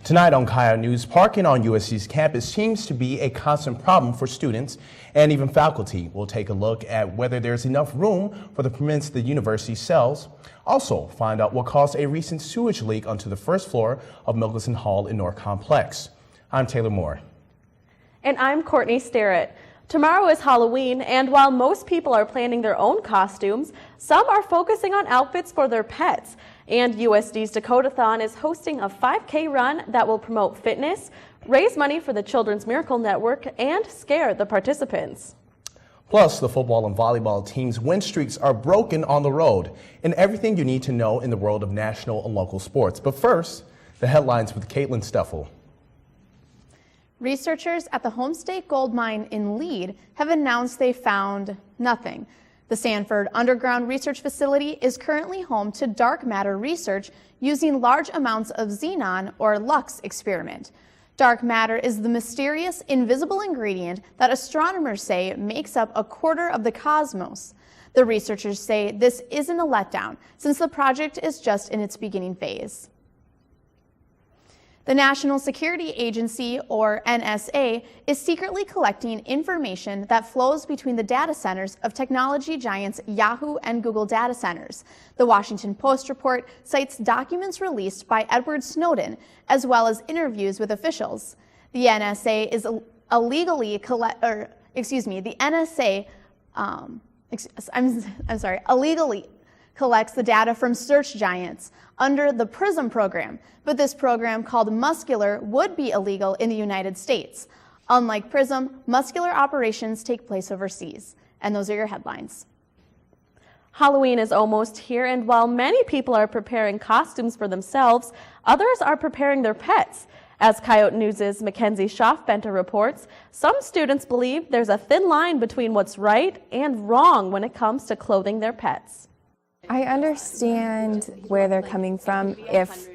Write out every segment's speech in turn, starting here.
Tonight on Coyote News, parking on USC's campus seems to be a constant problem for students and even faculty. We'll take a look at whether there's enough room for the permits the university sells. Also, find out what caused a recent sewage leak onto the first floor of Mickelson Hall in North Complex. I'm Taylor Moore. And I'm Courtney Sterrett. Tomorrow is Halloween, and while most people are planning their own costumes, some are focusing on outfits for their pets. And USD's Dakotathon is hosting a 5K run that will promote fitness, raise money for the Children's Miracle Network, and scare the participants. Plus, the football and volleyball teams' win streaks are broken on the road, and everything you need to know in the world of national and local sports. But first, the headlines with Caitlin Steffel. Researchers at the Homestake Gold Mine in Lead have announced they found nothing. The Sanford Underground Research Facility is currently home to dark matter research using large amounts of xenon or lux experiment. Dark matter is the mysterious, invisible ingredient that astronomers say makes up a quarter of the cosmos. The researchers say this isn't a letdown, since the project is just in its beginning phase. The National Security Agency, or NSA, is secretly collecting information that flows between the data centers of technology giants Yahoo and Google data centers. The Washington Post report cites documents released by Edward Snowden, as well as interviews with officials. The NSA is illegally collects the data from search giants under the PRISM program, but this program, called Muscular, would be illegal in the United States. Unlike PRISM, Muscular operations take place overseas. And those are your headlines. Halloween is almost here, and while many people are preparing costumes for themselves, others are preparing their pets. As Coyote News' Mackenzie Schaffbenter reports, some students believe there's a thin line between what's right and wrong when it comes to clothing their pets. I understand where they're coming from if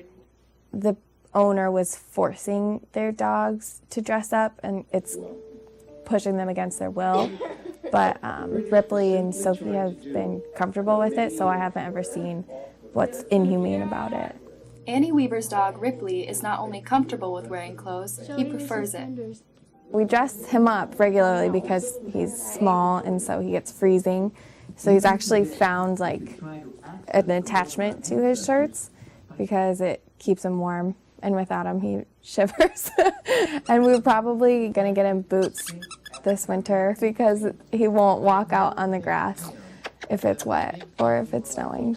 the owner was forcing their dogs to dress up and it's pushing them against their will. But Ripley and Sophie have been comfortable with it, so I haven't ever seen what's inhumane about it. Annie Weaver's dog, Ripley, is not only comfortable with wearing clothes, he prefers it. We dress him up regularly because he's small and so he gets freezing. So he's actually found like an attachment to his shirts because it keeps him warm, and without him he shivers. And we're probably gonna get him boots this winter because he won't walk out on the grass if it's wet or if it's snowing.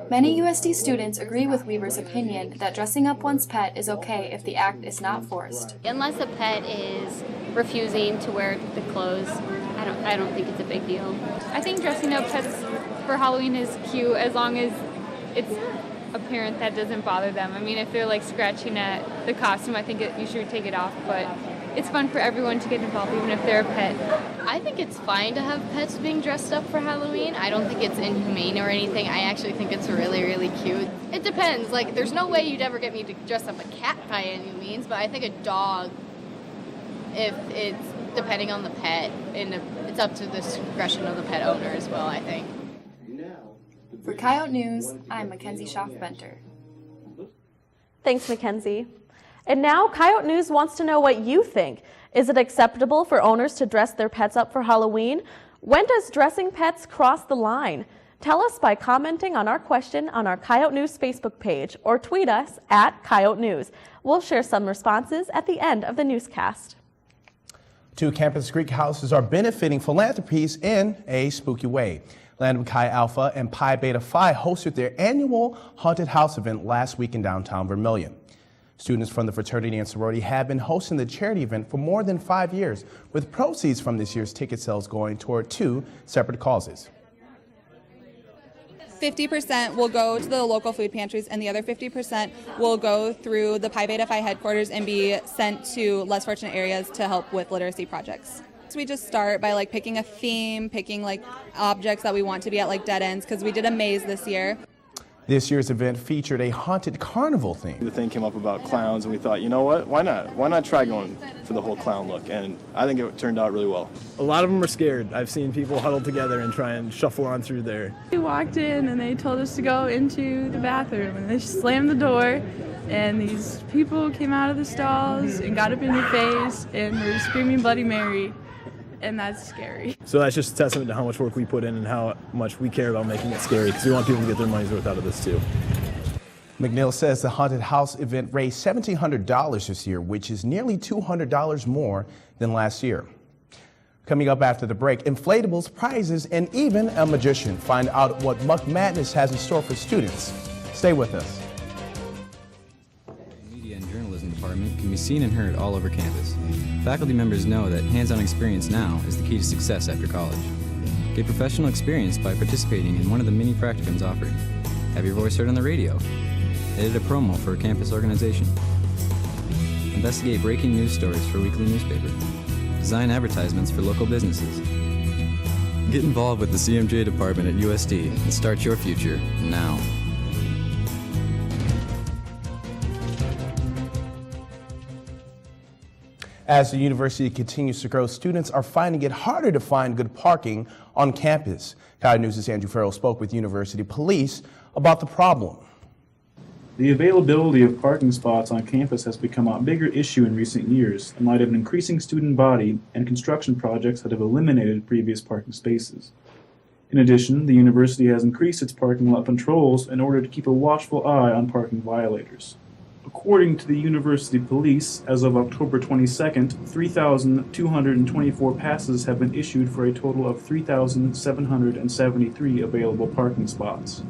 Many USD students agree with Weaver's opinion that dressing up one's pet is okay if the act is not forced. Unless a pet is refusing to wear the clothes, I don't think it's a big deal. I think dressing up pets for Halloween is cute as long as it's apparent that doesn't bother them. I mean, if they're like scratching at the costume, I think you should take it off, but it's fun for everyone to get involved, even if they're a pet. I think it's fine to have pets being dressed up for Halloween. I don't think it's inhumane or anything. I actually think it's really, really cute. It depends. Like, there's no way you'd ever get me to dress up a cat by any means, but I think a dog, if it's depending on the pet, and it's up to the discretion of the pet owner as well, I think. For Coyote News, I'm Mackenzie Schaffbenter. Thanks, Mackenzie. And now Coyote News wants to know what you think. Is it acceptable for owners to dress their pets up for Halloween? When does dressing pets cross the line? Tell us by commenting on our question on our Coyote News Facebook page or tweet us at Coyote News. We'll share some responses at the end of the newscast. Two campus Greek houses are benefiting philanthropies in a spooky way. Lambda Chi Alpha and Pi Beta Phi hosted their annual haunted house event last week in downtown Vermilion. Students from the fraternity and sorority have been hosting the charity event for more than 5 years, with proceeds from this year's ticket sales going toward two separate causes. 50% will go to the local food pantries, and the other 50% will go through the Pi Beta Phi headquarters and be sent to less fortunate areas to help with literacy projects. So we just start by picking a theme, picking objects that we want to be at dead ends, because we did a maze this year. This year's event featured a haunted carnival theme. The thing came up about clowns, and we thought, you know what, why not? Why not try going for the whole clown look? And I think it turned out really well. A lot of them are scared. I've seen people huddle together and try and shuffle on through there. We walked in and they told us to go into the bathroom, and they slammed the door, and these people came out of the stalls and got up in your face and were screaming Bloody Mary. And that's scary. So that's just a testament to how much work we put in and how much we care about making it scary, because we want people to get their money's worth out of this too. McNeil says the haunted house event raised $1,700 this year, which is nearly $200 more than last year. Coming up after the break, inflatables, prizes, and even a magician. Find out what Muck Madness has in store for students. Stay with us. The Media and Journalism Department can be seen and heard all over campus. Faculty members know that hands-on experience now is the key to success after college. Get professional experience by participating in one of the many practicums offered. Have your voice heard on the radio. Edit a promo for a campus organization. Investigate breaking news stories for a weekly newspaper. Design advertisements for local businesses. Get involved with the CMJ department at USD and start your future now. As the university continues to grow, students are finding it harder to find good parking on campus. Coyote News' Andrew Farrell spoke with university police about the problem. The availability of parking spots on campus has become a bigger issue in recent years in light of an increasing student body and construction projects that have eliminated previous parking spaces. In addition, the university has increased its parking lot patrols in order to keep a watchful eye on parking violators. According to the university police, as of October 22nd, 3,224 passes have been issued for a total of 3,773 available parking spots.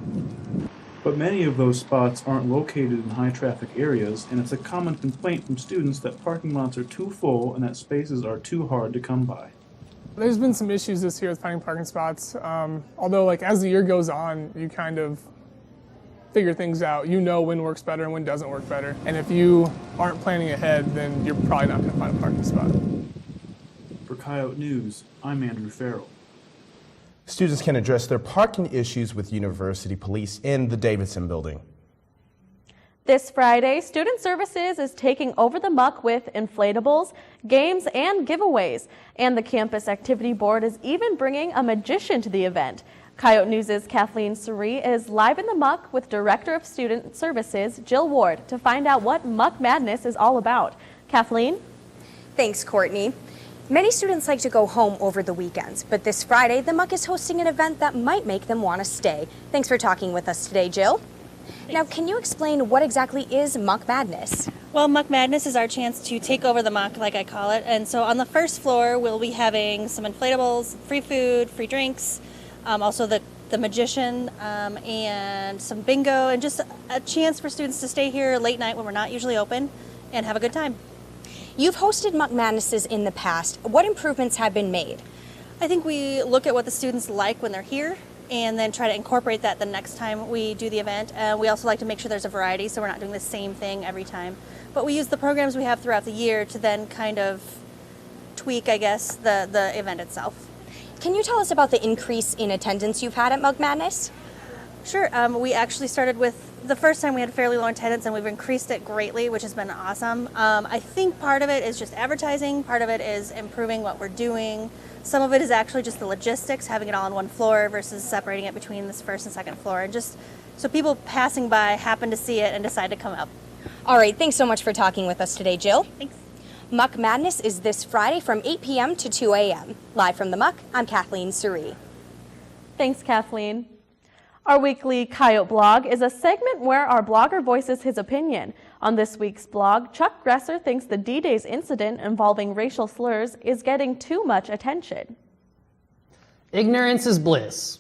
But many of those spots aren't located in high-traffic areas, and it's a common complaint from students that parking lots are too full and that spaces are too hard to come by. There's been some issues this year with finding parking spots, although as the year goes on, you kind of figure things out. You know when works better and when doesn't work better. And if you aren't planning ahead, then you're probably not going to find a parking spot. For Coyote News, I'm Andrew Farrell. Students can address their parking issues with university police in the Davidson building. This Friday, Student Services is taking over the muck with inflatables, games, and giveaways. And the Campus Activity Board is even bringing a magician to the event. Coyote News' Kathleen Suri is live in the muck with Director of Student Services, Jill Ward, to find out what Muck Madness is all about. Kathleen? Thanks, Courtney. Many students like to go home over the weekends, but this Friday, the muck is hosting an event that might make them want to stay. Thanks for talking with us today, Jill. Now, can you explain what exactly is Muck Madness? Well, Muck Madness is our chance to take over the muck, like I call it. And so on the first floor, we'll be having some inflatables, free food, free drinks, also the magician, and some bingo, and just a chance for students to stay here late night when we're not usually open and have a good time. You've hosted Muck Madnesses in the past. What improvements have been made? I think we look at what the students like when they're here and then try to incorporate that the next time we do the event. We also like to make sure there's a variety, so we're not doing the same thing every time. But we use the programs we have throughout the year to then kind of tweak, I guess, the event itself. Can you tell us about the increase in attendance you've had at Muck Madness? Sure. We actually started with the first time we had fairly low attendance, and we've increased it greatly, which has been awesome. I think part of it is just advertising. Part of it is improving what we're doing. Some of it is actually just the logistics, having it all on one floor versus separating it between this first and second floor, and just so people passing by happen to see it and decide to come up. All right. Thanks so much for talking with us today, Jill. Thanks. Muck Madness is this Friday from 8 p.m. to 2 a.m. Live from the Muck, I'm Kathleen Suri. Thanks, Kathleen. Our weekly Coyote blog is a segment where our blogger voices his opinion. On this week's blog, Chuck Gresser thinks the D-Days incident involving racial slurs is getting too much attention. Ignorance is bliss.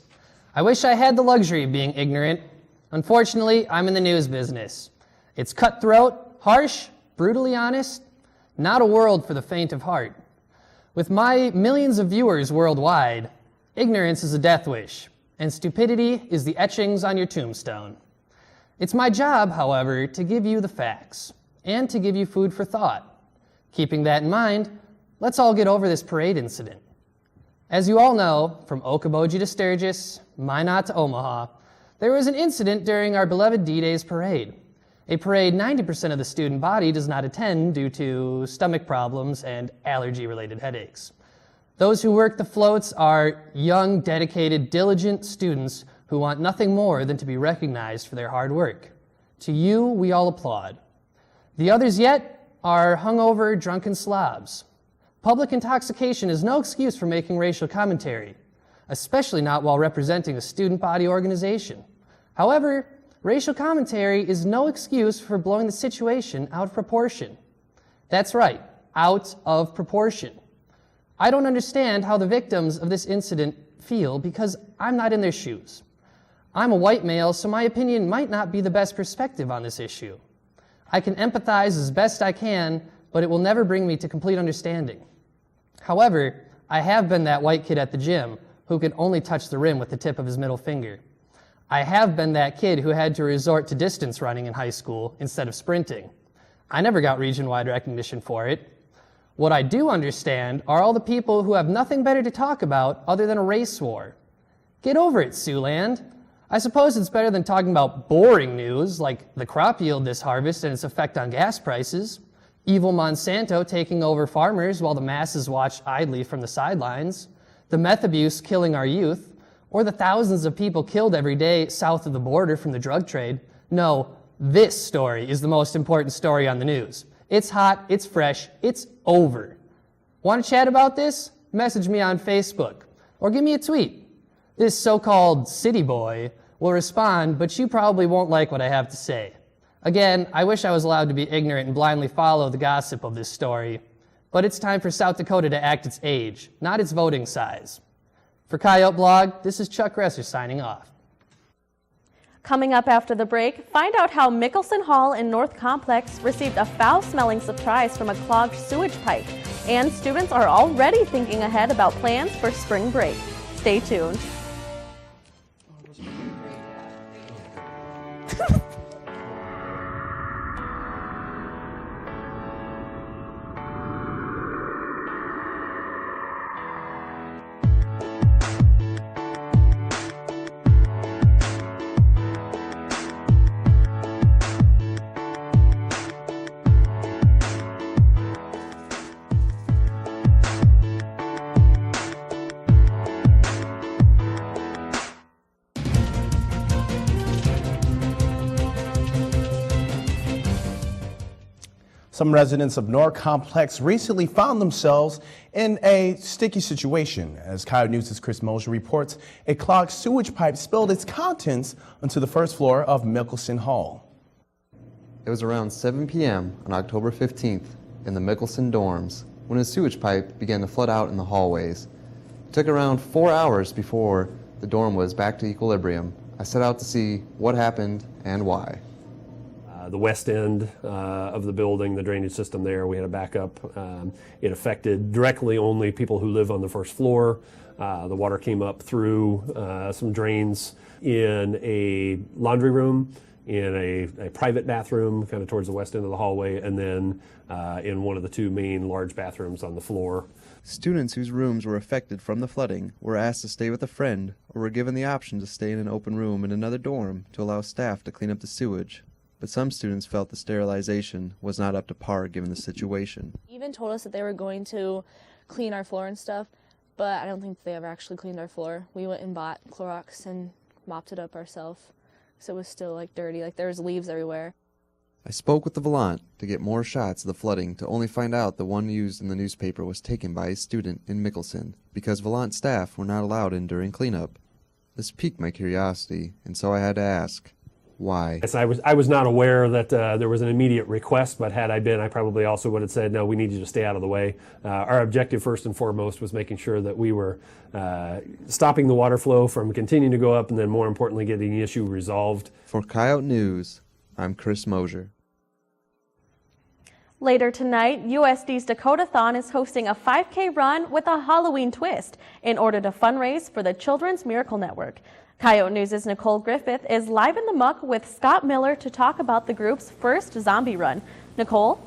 I wish I had the luxury of being ignorant. Unfortunately, I'm in the news business. It's cutthroat, harsh, brutally honest, not a world for the faint of heart. With my millions of viewers worldwide, ignorance is a death wish, and stupidity is the etchings on your tombstone. It's my job, however, to give you the facts, and to give you food for thought. Keeping that in mind, let's all get over this parade incident. As you all know, from Okoboji to Sturgis, Minot to Omaha, There was an incident during our beloved D-Days parade. A parade 90% of the student body does not attend due to stomach problems and allergy-related headaches. Those who work the floats are young, dedicated, diligent students who want nothing more than to be recognized for their hard work. To you, we all applaud. The others yet are hungover, drunken slobs. Public intoxication is no excuse for making racial commentary, especially not while representing a student body organization. However, racial commentary is no excuse for blowing the situation out of proportion. That's right, out of proportion. I don't understand how the victims of this incident feel because I'm not in their shoes. I'm a white male, so my opinion might not be the best perspective on this issue. I can empathize as best I can, but it will never bring me to complete understanding. However, I have been that white kid at the gym who could only touch the rim with the tip of his middle finger. I have been that kid who had to resort to distance running in high school instead of sprinting. I never got region-wide recognition for it. What I do understand are all the people who have nothing better to talk about other than a race war. Get over it, Siouxland. I suppose it's better than talking about boring news like the crop yield this harvest and its effect on gas prices, evil Monsanto taking over farmers while the masses watch idly from the sidelines, the meth abuse killing our youth, or the thousands of people killed every day south of the border from the drug trade. No, this story is the most important story on the news. It's hot, it's fresh, it's over. Want to chat about this? Message me on Facebook, or give me a tweet. This so-called city boy will respond, but you probably won't like what I have to say. Again, I wish I was allowed to be ignorant and blindly follow the gossip of this story, but it's time for South Dakota to act its age, not its voting size. For Coyote Blog, this is Chuck Resser signing off. Coming up after the break, find out how Mickelson Hall in North Complex received a foul-smelling surprise from a clogged sewage pipe, and students are already thinking ahead about plans for spring break. Stay tuned. Some residents of North Complex recently found themselves in a sticky situation. As Coyote News' Chris Mosier reports, a clogged sewage pipe spilled its contents onto the first floor of Mickelson Hall. It was around 7 p.m. on October 15th in the Mickelson dorms when a sewage pipe began to flood out in the hallways. It took around 4 hours before the dorm was back to equilibrium. I set out to see what happened and why. The west end of the building, the drainage system there, we had a backup. It affected directly only people who live on the first floor. The water came up through some drains in a laundry room, in a private bathroom kind of towards the west end of the hallway, and then in one of the two main large bathrooms on the floor. Students whose rooms were affected from the flooding were asked to stay with a friend or were given the option to stay in an open room in another dorm to allow staff to clean up the sewage. But some students felt the sterilization was not up to par given the situation. Even told us that they were going to clean our floor and stuff, but I don't think they ever actually cleaned our floor. We went and bought Clorox and mopped it up ourselves, so it was still like dirty, like there was leaves everywhere. I spoke with the Volant to get more shots of the flooding to only find out the one used in the newspaper was taken by a student in Mickelson because Volant staff were not allowed in during cleanup. This piqued my curiosity, and so I had to ask, why? Yes, I was not aware that there was an immediate request, but had I been, I probably also would have said, no, we need you to stay out of the way. Our objective first and foremost was making sure that we were stopping the water flow from continuing to go up, and then more importantly, getting the issue resolved. For Coyote News, I'm Chris Mosier. Later tonight, USD's Dakotathon is hosting a 5K run with a Halloween twist in order to fundraise for the Children's Miracle Network. Coyote News' Nicole Griffith is live in the muck with Scott Miller to talk about the group's first zombie run. Nicole?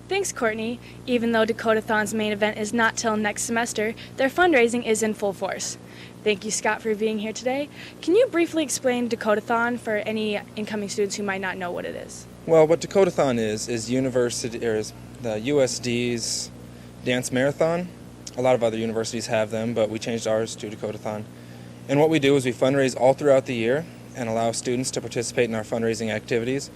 Thanks, Courtney. Even though Dakotathon's main event is not till next semester, their fundraising is in full force. Thank you, Scott, for being here today. Can you briefly explain Dakotathon for any incoming students who might not know what it is? Well, what Dakotathon is university, or is the USD's dance marathon. A lot of other universities have them, but we changed ours to Dakotathon. And what we do is we fundraise all throughout the year and allow students to participate in our fundraising activities.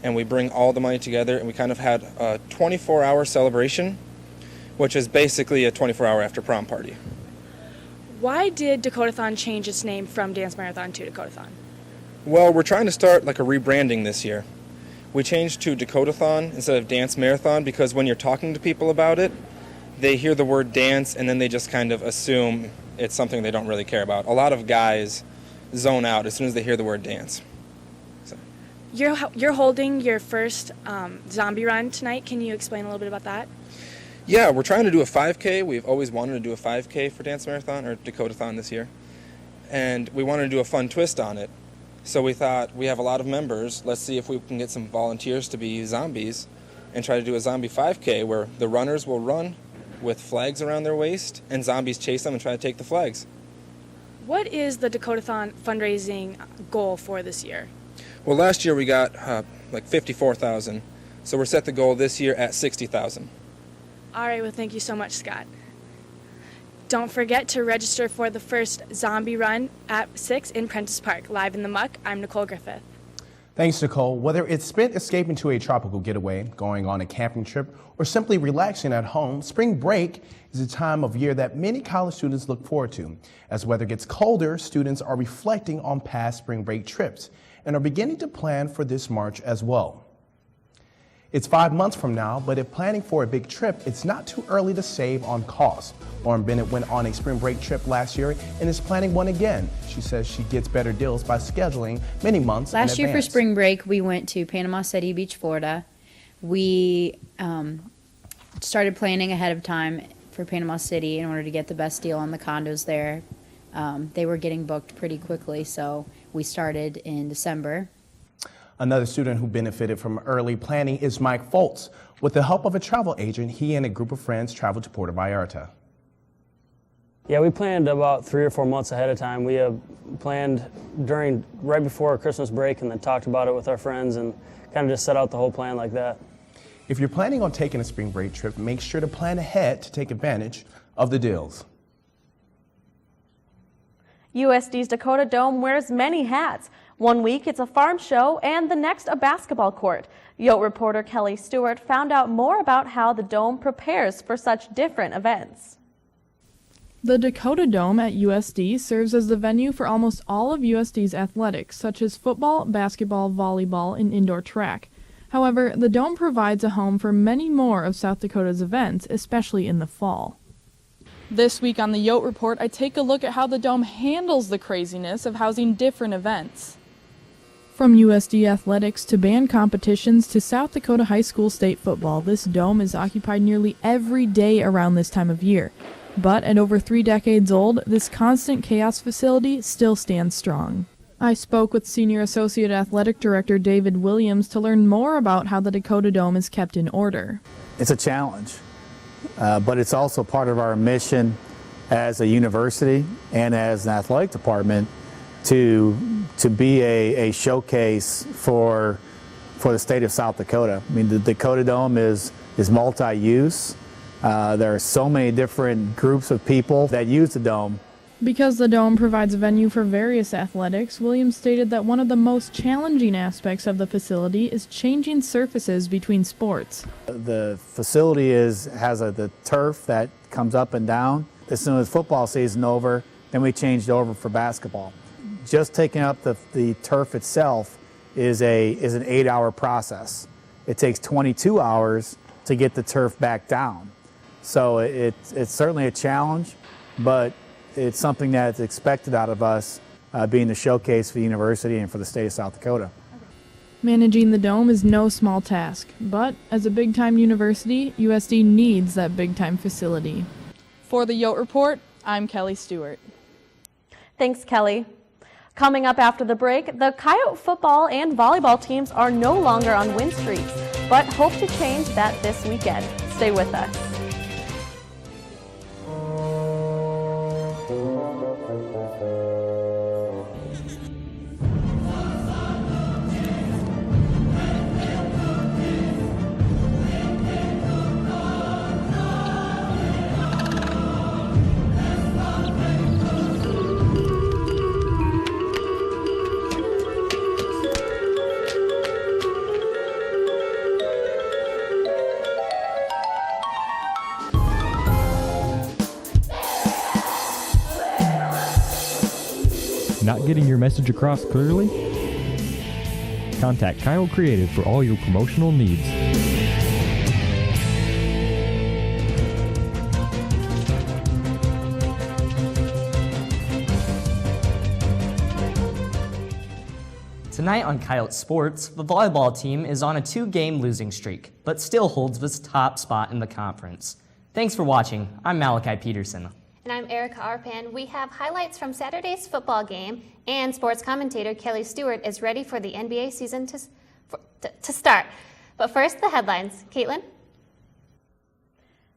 And we bring all the money together, and we kind of had a 24-hour celebration, which is basically a 24-hour after prom party. Why did Dakotathon change its name from Dance Marathon to Dakotathon? Well, we're trying to start like a rebranding this year. We changed to Dakotathon instead of Dance Marathon because when you're talking to people about it, they hear the word dance and then they just kind of assume it's something they don't really care about. A lot of guys zone out as soon as they hear the word dance. So. You're holding your first zombie run tonight. Can you explain a little bit about that? Yeah, we're trying to do a 5K. We've always wanted to do a 5K for Dance Marathon or Dakotathon this year. And we wanted to do a fun twist on it. So we thought, we have a lot of members, let's see if we can get some volunteers to be zombies and try to do a zombie 5K where the runners will run with flags around their waist and zombies chase them and try to take the flags. What is the Dakotathon fundraising goal for this year? Well, last year we got like 54,000. So we're set the goal this year at 60,000. All right, well, thank you so much, Scott. Don't forget to register for the first zombie run at 6 in Prentice Park. Live in the Muck, I'm Nicole Griffith. Thanks, Nicole. Whether it's spent escaping to a tropical getaway, going on a camping trip, or simply relaxing at home, spring break is a time of year that many college students look forward to. As weather gets colder, students are reflecting on past spring break trips and are beginning to plan for this March as well. It's 5 months from now, but if planning for a big trip, it's not too early to save on costs. Lauren Bennett went on a spring break trip last year and is planning one again. She says she gets better deals by scheduling many months in advance. Last year for spring break, we went to Panama City Beach, Florida. We started planning ahead of time for Panama City in order to get the best deal on the condos there. They were getting booked pretty quickly, so we started in December. Another student who benefited from early planning is Mike Foltz. With the help of a travel agent, he and a group of friends traveled to Puerto Vallarta. Yeah, we planned about 3 or 4 months ahead of time. We planned right before our Christmas break and then talked about it with our friends and kind of just set out the whole plan like that. If you're planning on taking a spring break trip, make sure to plan ahead to take advantage of the deals. USD's Dakota Dome wears many hats. One week it's a farm show and the next a basketball court. Yote reporter Kelly Stewart found out more about how the Dome prepares for such different events. The Dakota Dome at USD serves as the venue for almost all of USD's athletics, such as football, basketball, volleyball, and indoor track. However, the Dome provides a home for many more of South Dakota's events, especially in the fall. This week on the Yote Report, I take a look at how the Dome handles the craziness of housing different events. From USD athletics to band competitions to South Dakota high school state football, this Dome is occupied nearly every day around this time of year. But at over 3 decades old, this constant chaos facility still stands strong. I spoke with Senior Associate Athletic Director David Williams to learn more about how the Dakota Dome is kept in order. It's a challenge, but it's also part of our mission as a university and as an athletic department to be a showcase for the state of South Dakota. I mean, the Dakota Dome is multi-use. There are so many different groups of people that use the Dome. Because the Dome provides a venue for various athletics, Williams stated that one of the most challenging aspects of the facility is changing surfaces between sports. The facility has the turf that comes up and down. As soon as football season over, then we changed over for basketball. Just taking up the turf itself is an 8-hour process. It takes 22 hours to get the turf back down. So it's certainly a challenge, but it's something that's expected out of us, being the showcase for the university and for the state of South Dakota. Managing the Dome is no small task, but as a big-time university, USD needs that big-time facility. For the Yote Report, I'm Kelly Stewart. Thanks, Kelly. Coming up after the break, the Coyote football and volleyball teams are no longer on win streaks, but hope to change that this weekend. Stay with us. Not getting your message across clearly? Contact Kyle Creative for all your promotional needs. Tonight on Coyote Sports, the volleyball team is on a 2-game losing streak, but still holds its top spot in the conference. Thanks for watching. I'm Malachi Peterson. And I'm Erica Arpan. We have highlights from Saturday's football game, and sports commentator Kelly Stewart is ready for the NBA season to start. But first, the headlines. Caitlin?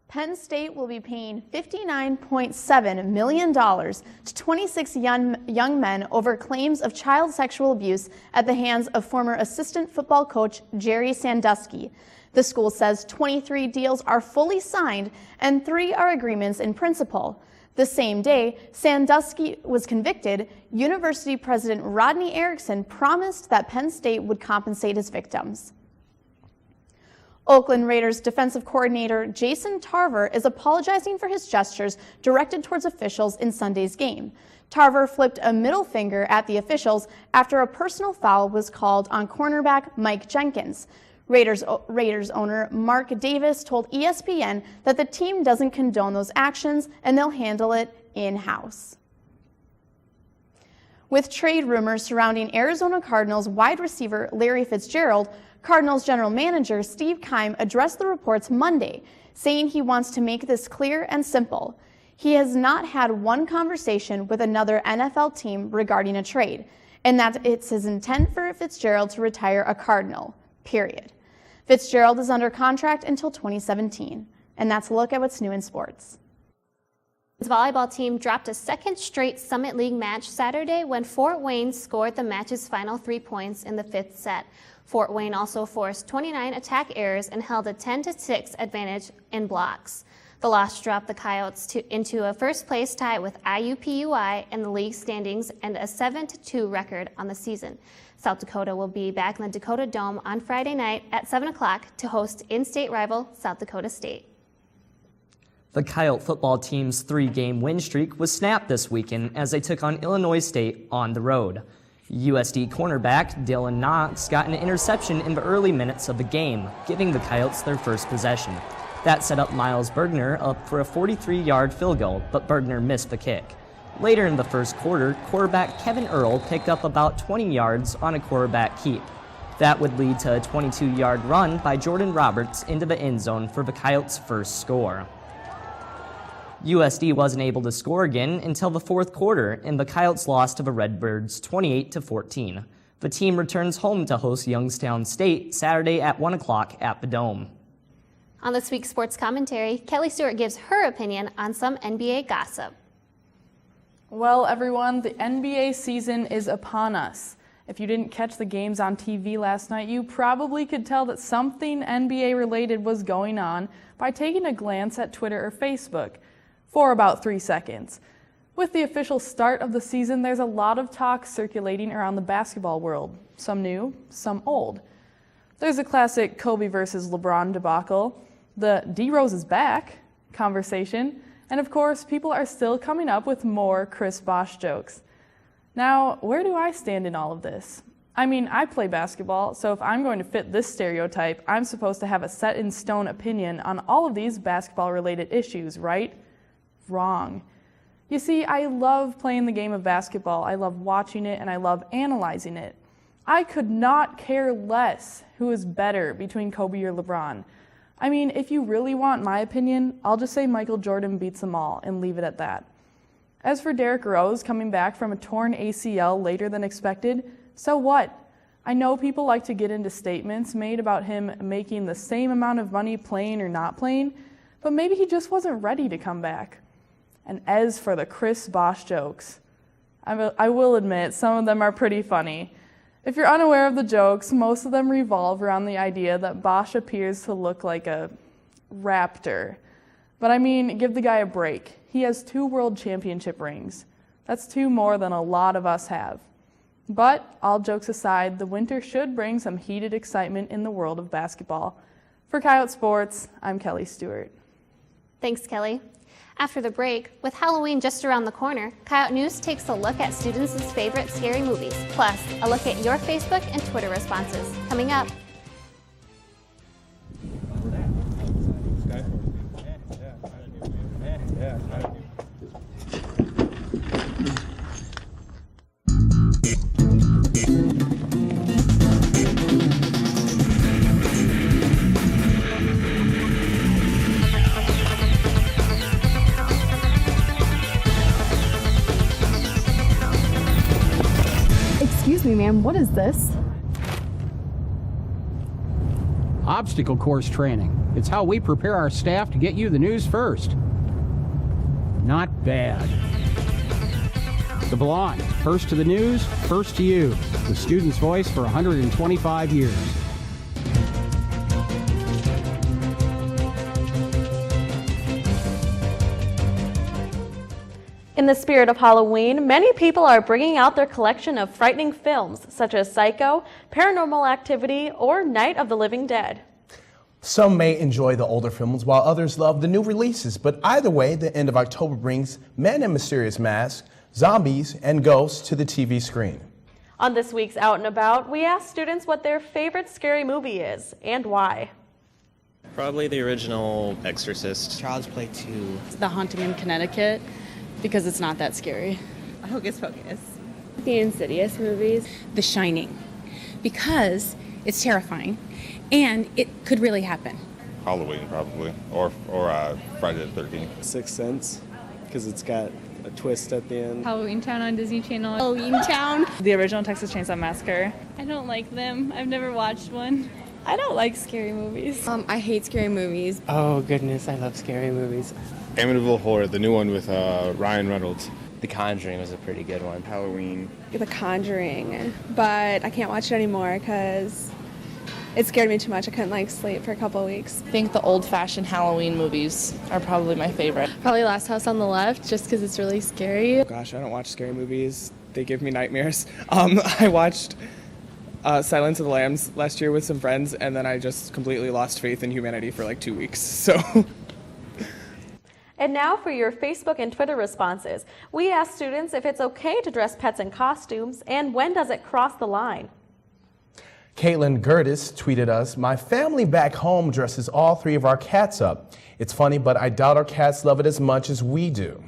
Penn State will be paying $59.7 million to 26 young men over claims of child sexual abuse at the hands of former assistant football coach Jerry Sandusky. The school says 23 deals are fully signed and 3 are agreements in principle. The same day Sandusky was convicted, University President Rodney Erickson promised that Penn State would compensate his victims. Oakland Raiders defensive coordinator Jason Tarver is apologizing for his gestures directed towards officials in Sunday's game. Tarver flipped a middle finger at the officials after a personal foul was called on cornerback Mike Jenkins. Raiders owner Mark Davis told ESPN that the team doesn't condone those actions and they'll handle it in-house. With trade rumors surrounding Arizona Cardinals wide receiver Larry Fitzgerald, Cardinals general manager Steve Keim addressed the reports Monday, saying he wants to make this clear and simple. He has not had one conversation with another NFL team regarding a trade, and that it's his intent for Fitzgerald to retire a Cardinal, period. Fitzgerald is under contract until 2017. And that's a look at what's new in sports. The volleyball team dropped a second straight Summit League match Saturday when Fort Wayne scored the match's final 3 points in the 5th set. Fort Wayne also forced 29 attack errors and held a 10-6 advantage in blocks. The loss dropped the Coyotes into a first-place tie with IUPUI in the league standings and a 7-2 record on the season. South Dakota will be back in the Dakota Dome on Friday night at 7 o'clock to host in-state rival South Dakota State. The Coyote football team's 3-game win streak was snapped this weekend as they took on Illinois State on the road. USD cornerback Dylan Knox got an interception in the early minutes of the game, giving the Coyotes their first possession. That set up Miles Bergner up for a 43-yard field goal, but Bergner missed the kick. Later in the first quarter, quarterback Kevin Earl picked up about 20 yards on a quarterback keep. That would lead to a 22-yard run by Jordan Roberts into the end zone for the Coyotes' first score. USD wasn't able to score again until the fourth quarter, and the Coyotes lost to the Redbirds 28-14. The team returns home to host Youngstown State Saturday at 1 o'clock at the Dome. On this week's sports commentary, Kelly Stewart gives her opinion on some NBA gossip. Well, everyone, the NBA season is upon us. If you didn't catch the games on TV last night, you probably could tell that something NBA related was going on by taking a glance at Twitter or Facebook for about 3 seconds. With the official start of the season, there's a lot of talk circulating around the basketball world, some new, some old. There's a classic Kobe versus LeBron debacle, the D-Rose is back conversation, and of course, people are still coming up with more Chris Bosh jokes. Now, where do I stand in all of this? I mean, I play basketball, so if I'm going to fit this stereotype, I'm supposed to have a set-in-stone opinion on all of these basketball-related issues, right? Wrong. You see, I love playing the game of basketball, I love watching it, and I love analyzing it. I could not care less who is better between Kobe or LeBron. I mean, if you really want my opinion, I'll just say Michael Jordan beats them all and leave it at that. As for Derrick Rose coming back from a torn ACL later than expected, so what? I know people like to get into statements made about him making the same amount of money playing or not playing, but maybe he just wasn't ready to come back. And as for the Chris Bosh jokes, I will admit, some of them are pretty funny. If you're unaware of the jokes, most of them revolve around the idea that Bosch appears to look like a raptor. But I mean, give the guy a break. He has 2 world championship rings. That's 2 more than a lot of us have. But, all jokes aside, the winter should bring some heated excitement in the world of basketball. For Coyote Sports, I'm Kelly Stewart. Thanks, Kelly. After the break, with Halloween just around the corner, Coyote News takes a look at students' favorite scary movies, plus a look at your Facebook and Twitter responses. Coming up. Excuse me, ma'am, what is this? Obstacle course training. It's how we prepare our staff to get you the news first. Not bad. The Blonde, first to the news, first to you. The student's voice for 125 years. In the spirit of Halloween, many people are bringing out their collection of frightening films, such as Psycho, Paranormal Activity, or Night of the Living Dead. Some may enjoy the older films while others love the new releases, but either way, the end of October brings men in mysterious masks, zombies, and ghosts to the TV screen. On this week's Out and About, we asked students what their favorite scary movie is and why. Probably the original Exorcist. Child's Play 2. The Haunting in Connecticut, because it's not that scary. Hocus Pocus. The Insidious movies. The Shining, because it's terrifying and it could really happen. Halloween, probably, or Friday the 13th. Sixth Sense, because it's got a twist at the end. Halloween Town on Disney Channel. Halloween Town. The original Texas Chainsaw Massacre. I don't like them. I've never watched one. I don't like scary movies. I hate scary movies. Oh goodness, I love scary movies. Amityville Horror, the new one with Ryan Reynolds. The Conjuring was a pretty good one. Halloween. The Conjuring, but I can't watch it anymore because it scared me too much. I couldn't sleep for a couple of weeks. I think the old-fashioned Halloween movies are probably my favorite. Probably Last House on the Left, just because it's really scary. Oh gosh, I don't watch scary movies. They give me nightmares. I watched Silence of the Lambs last year with some friends, and then I just completely lost faith in humanity for 2 weeks. So. And now for your Facebook and Twitter responses. We asked students if it's okay to dress pets in costumes and when does it cross the line. Caitlin Gertis tweeted us, "My family back home dresses all 3 of our cats up. It's funny, but I doubt our cats love it as much as we do."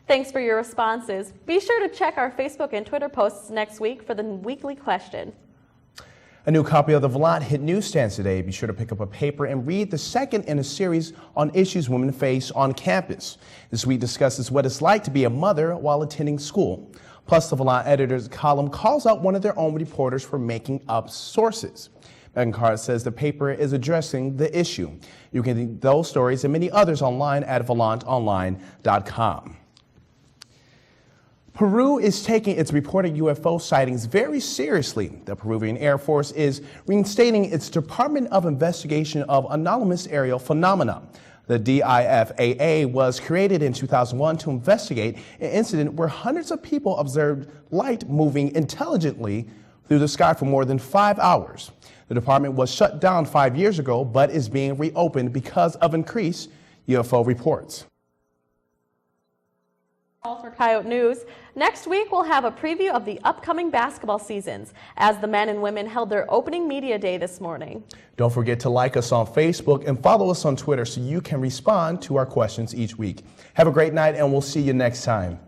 Thanks for your responses. Be sure to check our Facebook and Twitter posts next week for the weekly question. A new copy of the Volant hit newsstands today. Be sure to pick up a paper and read the second in a series on issues women face on campus. This week discusses what it's like to be a mother while attending school. Plus, the Volant editor's column calls out one of their own reporters for making up sources. Megan Carr says the paper is addressing the issue. You can read those stories and many others online at volantonline.com. Peru is taking its reported UFO sightings very seriously. The Peruvian Air Force is reinstating its Department of Investigation of Anomalous Aerial Phenomena. The DIFAA was created in 2001 to investigate an incident where hundreds of people observed light moving intelligently through the sky for more than 5 hours. The department was shut down 5 years ago, but is being reopened because of increased UFO reports. All for Coyote News. Next week, we'll have a preview of the upcoming basketball seasons as the men and women held their opening media day this morning. Don't forget to like us on Facebook and follow us on Twitter so you can respond to our questions each week. Have a great night, and we'll see you next time.